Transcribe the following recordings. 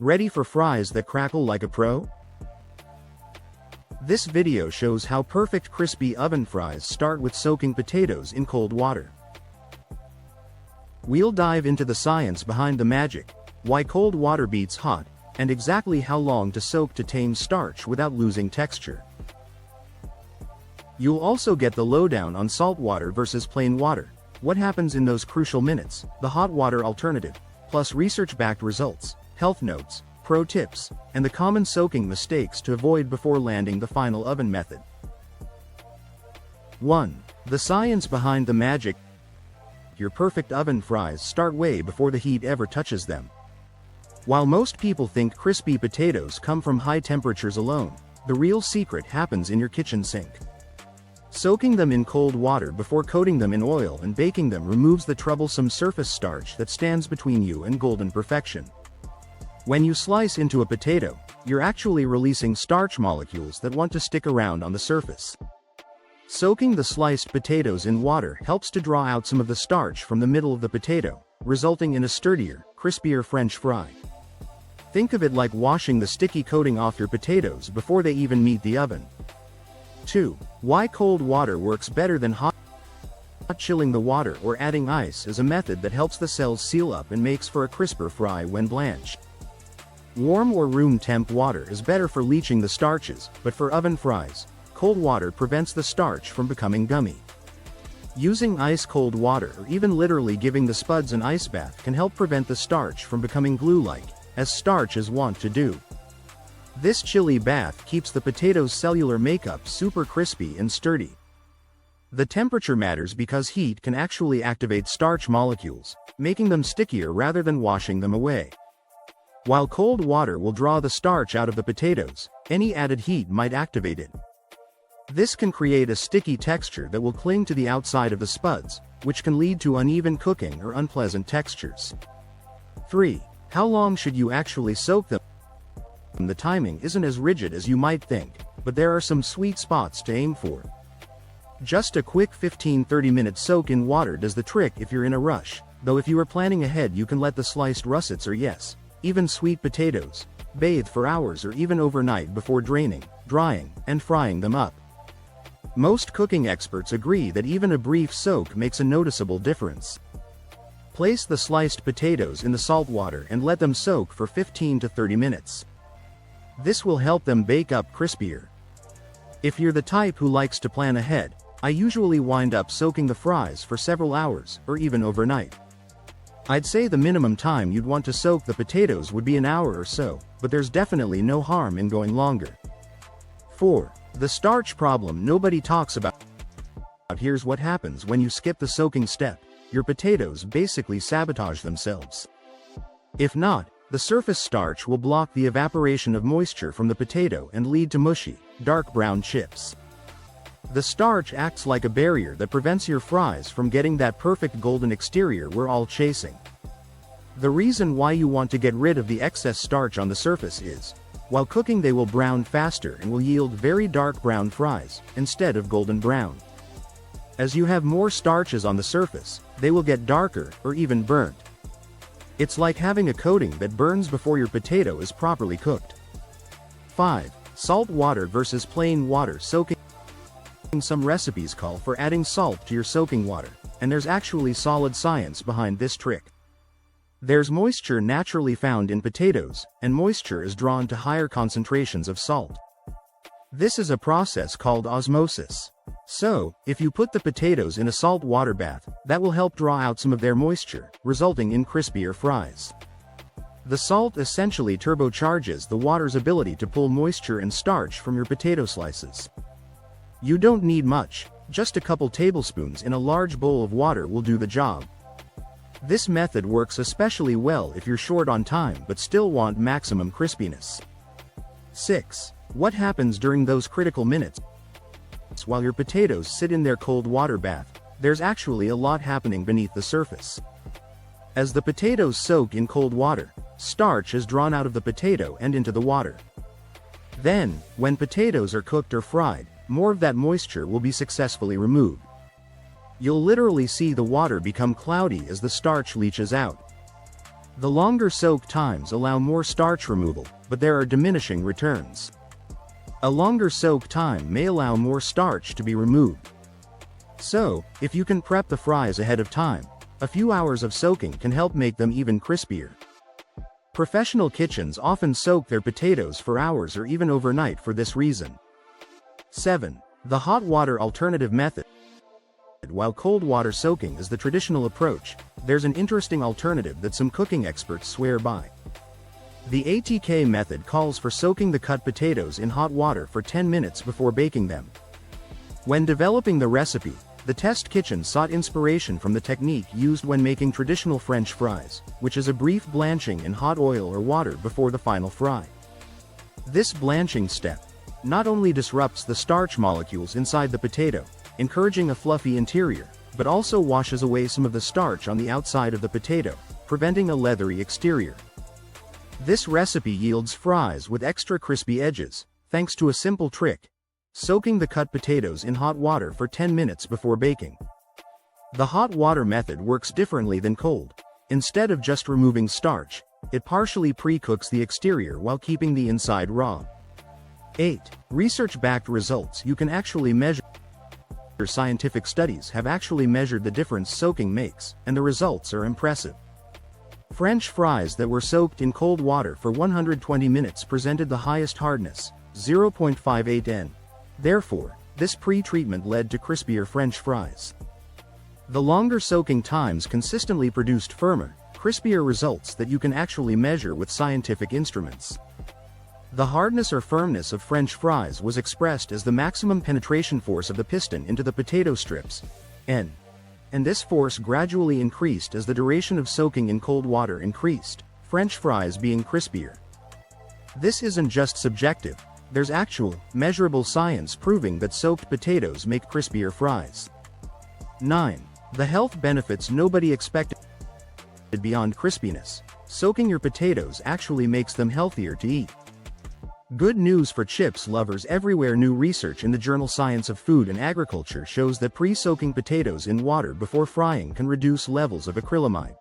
Ready for fries that crackle like a pro? This video shows how perfect crispy oven fries start with soaking potatoes in cold water. We'll dive into the science behind the magic, why cold water beats hot, and exactly how long to soak to tame starch without losing texture. You'll also get the lowdown on salt water versus plain water, what happens in those crucial minutes, the hot water alternative, plus research-backed results, health notes, pro tips, and the common soaking mistakes to avoid before landing the final oven method. 1. The science behind the magic. Your perfect oven fries start way before the heat ever touches them. While most people think crispy potatoes come from high temperatures alone, the real secret happens in your kitchen sink. Soaking them in cold water before coating them in oil and baking them removes the troublesome surface starch that stands between you and golden perfection. When you slice into a potato, you're actually releasing starch molecules that want to stick around on the surface. Soaking the sliced potatoes in water helps to draw out some of the starch from the middle of the potato, resulting in a sturdier, crispier French fry. Think of it like washing the sticky coating off your potatoes before they even meet the oven. 2. Why cold water works better than hot. Chilling the water or adding ice is a method that helps the cells seal up and makes for a crisper fry when blanched. Warm or room temp water is better for leaching the starches, but for oven fries, cold water prevents the starch from becoming gummy. Using ice-cold water or even literally giving the spuds an ice bath can help prevent the starch from becoming glue-like, as starch is wont to do. This chilly bath keeps the potato's cellular makeup super crispy and sturdy. The temperature matters because heat can actually activate starch molecules, making them stickier rather than washing them away. While cold water will draw the starch out of the potatoes, any added heat might activate it. This can create a sticky texture that will cling to the outside of the spuds, which can lead to uneven cooking or unpleasant textures. 3. How long should you actually soak them? The timing isn't as rigid as you might think, but there are some sweet spots to aim for. Just a quick 15-30 minute soak in water does the trick if you're in a rush, though if you are planning ahead you can let the sliced russets or even sweet potatoes, bathe for hours or even overnight before draining, drying, and frying them up. Most cooking experts agree that even a brief soak makes a noticeable difference. Place the sliced potatoes in the salt water and let them soak for 15 to 30 minutes. This will help them bake up crispier. If you're the type who likes to plan ahead, I usually wind up soaking the fries for several hours or even overnight. I'd say the minimum time you'd want to soak the potatoes would be an hour or so, but there's definitely no harm in going longer. 4. The starch problem nobody talks about. Here's what happens when you skip the soaking step. Your potatoes basically sabotage themselves. If not, the surface starch will block the evaporation of moisture from the potato and lead to mushy, dark brown chips. The starch acts like a barrier that prevents your fries from getting that perfect golden exterior we're all chasing. The reason why you want to get rid of the excess starch on the surface is, while cooking they will brown faster and will yield very dark brown fries, instead of golden brown. As you have more starches on the surface, they will get darker or even burnt. It's like having a coating that burns before your potato is properly cooked. 5. Salt water versus plain water soaking. Some recipes call for adding salt to your soaking water, and there's actually solid science behind this trick. There's moisture naturally found in potatoes, and moisture is drawn to higher concentrations of salt. This is a process called osmosis. So, if you put the potatoes in a salt water bath, that will help draw out some of their moisture, resulting in crispier fries. The salt essentially turbocharges the water's ability to pull moisture and starch from your potato slices. You don't need much, just a couple tablespoons in a large bowl of water will do the job. This method works especially well if you're short on time but still want maximum crispiness. 6. What happens during those critical minutes? While your potatoes sit in their cold water bath, there's actually a lot happening beneath the surface. As the potatoes soak in cold water, starch is drawn out of the potato and into the water. Then, when potatoes are cooked or fried, more of that moisture will be successfully removed. You'll literally see the water become cloudy as the starch leaches out. The longer soak times allow more starch removal, but there are diminishing returns. A longer soak time may allow more starch to be removed. So, if you can prep the fries ahead of time, a few hours of soaking can help make them even crispier. Professional kitchens often soak their potatoes for hours or even overnight for this reason. 7. The hot water alternative method. While cold water soaking is the traditional approach, there's an interesting alternative that some cooking experts swear by. The ATK method calls for soaking the cut potatoes in hot water for 10 minutes before baking them. When developing the recipe, the test kitchen sought inspiration from the technique used when making traditional French fries, which is a brief blanching in hot oil or water before the final fry. This blanching step not only disrupts the starch molecules inside the potato, encouraging a fluffy interior, but also washes away some of the starch on the outside of the potato, preventing a leathery exterior. This recipe yields fries with extra crispy edges, thanks to a simple trick: soaking the cut potatoes in hot water for 10 minutes before baking. The hot water method works differently than cold. Instead of just removing starch, it partially pre-cooks the exterior while keeping the inside raw. 8. Research-backed results. You can actually measure. Scientific studies have actually measured the difference soaking makes, and the results are impressive. French fries that were soaked in cold water for 120 minutes presented the highest hardness, 0.58 N. Therefore, this pre-treatment led to crispier French fries. The longer soaking times consistently produced firmer, crispier results that you can actually measure with scientific instruments. The hardness or firmness of French fries was expressed as the maximum penetration force of the piston into the potato strips, N. And this force gradually increased as the duration of soaking in cold water increased, French fries being crispier. This isn't just subjective, there's actual, measurable science proving that soaked potatoes make crispier fries. 9. The health benefits nobody expected beyond crispiness. Soaking your potatoes actually makes them healthier to eat. Good news for chips lovers everywhere. New research in the journal Science of Food and Agriculture shows that pre-soaking potatoes in water before frying can reduce levels of acrylamide.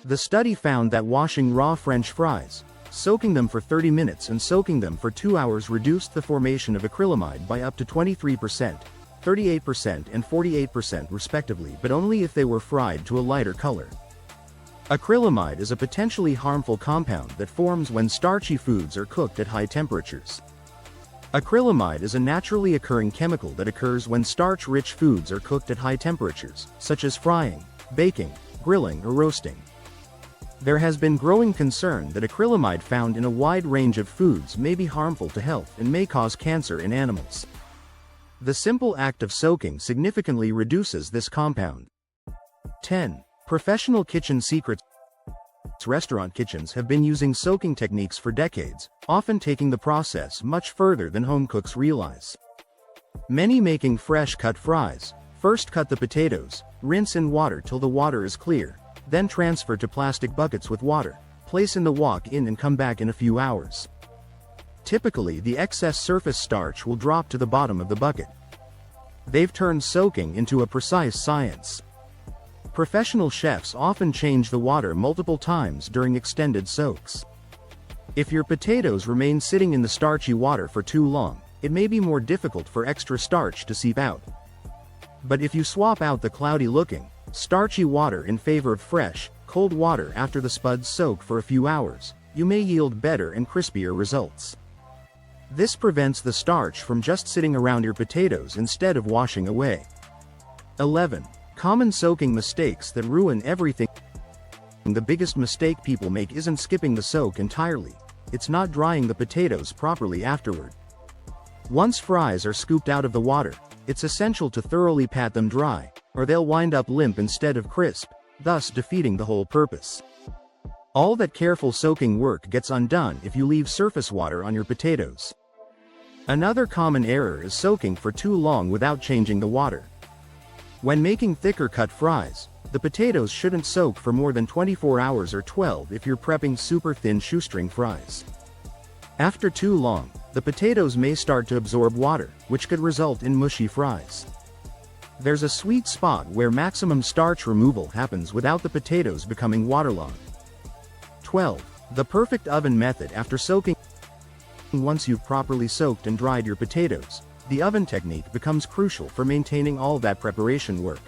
The study found that washing raw French fries, soaking them for 30 minutes and soaking them for 2 hours reduced the formation of acrylamide by up to 23%, 38% and 48% respectively, but only if they were fried to a lighter color. Acrylamide is a potentially harmful compound that forms when starchy foods are cooked at high temperatures. Acrylamide is a naturally occurring chemical that occurs when starch-rich foods are cooked at high temperatures, such as frying, baking, grilling or roasting. There has been growing concern that acrylamide found in a wide range of foods may be harmful to health and may cause cancer in animals. The simple act of soaking significantly reduces this compound. 10. Professional kitchen secrets. Restaurant kitchens have been using soaking techniques for decades, often taking the process much further than home cooks realize. Many making fresh-cut fries first cut the potatoes, rinse in water till the water is clear, then transfer to plastic buckets with water, place in the wok-in and come back in a few hours. Typically, the excess surface starch will drop to the bottom of the bucket. They've turned soaking into a precise science. Professional chefs often change the water multiple times during extended soaks. If your potatoes remain sitting in the starchy water for too long, it may be more difficult for extra starch to seep out. But if you swap out the cloudy-looking, starchy water in favor of fresh, cold water after the spuds soak for a few hours, you may yield better and crispier results. This prevents the starch from just sitting around your potatoes instead of washing away. 11. Common soaking mistakes that ruin everything. The biggest mistake people make isn't skipping the soak entirely, it's not drying the potatoes properly afterward. Once fries are scooped out of the water, it's essential to thoroughly pat them dry, or they'll wind up limp instead of crisp, thus defeating the whole purpose. All that careful soaking work gets undone if you leave surface water on your potatoes. Another common error is soaking for too long without changing the water. When making thicker cut fries, the potatoes shouldn't soak for more than 24 hours or 12 if you're prepping super thin shoestring fries. After too long, the potatoes may start to absorb water, which could result in mushy fries. There's a sweet spot where maximum starch removal happens without the potatoes becoming waterlogged. 12. The perfect oven method after soaking. Once you've properly soaked and dried your potatoes, the oven technique becomes crucial for maintaining all that preparation work.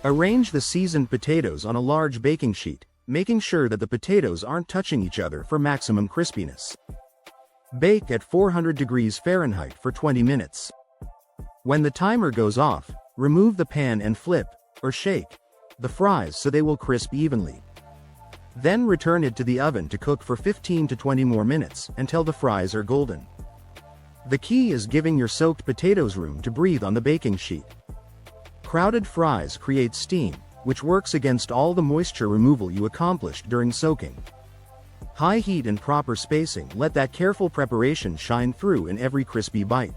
Arrange the seasoned potatoes on a large baking sheet, making sure that the potatoes aren't touching each other for maximum crispiness. Bake at 400 degrees Fahrenheit for 20 minutes. When the timer goes off, remove the pan and flip, or shake, the fries so they will crisp evenly. Then return it to the oven to cook for 15 to 20 more minutes until the fries are golden. The key is giving your soaked potatoes room to breathe on the baking sheet. Crowded fries create steam, which works against all the moisture removal you accomplished during soaking. High heat and proper spacing let that careful preparation shine through in every crispy bite.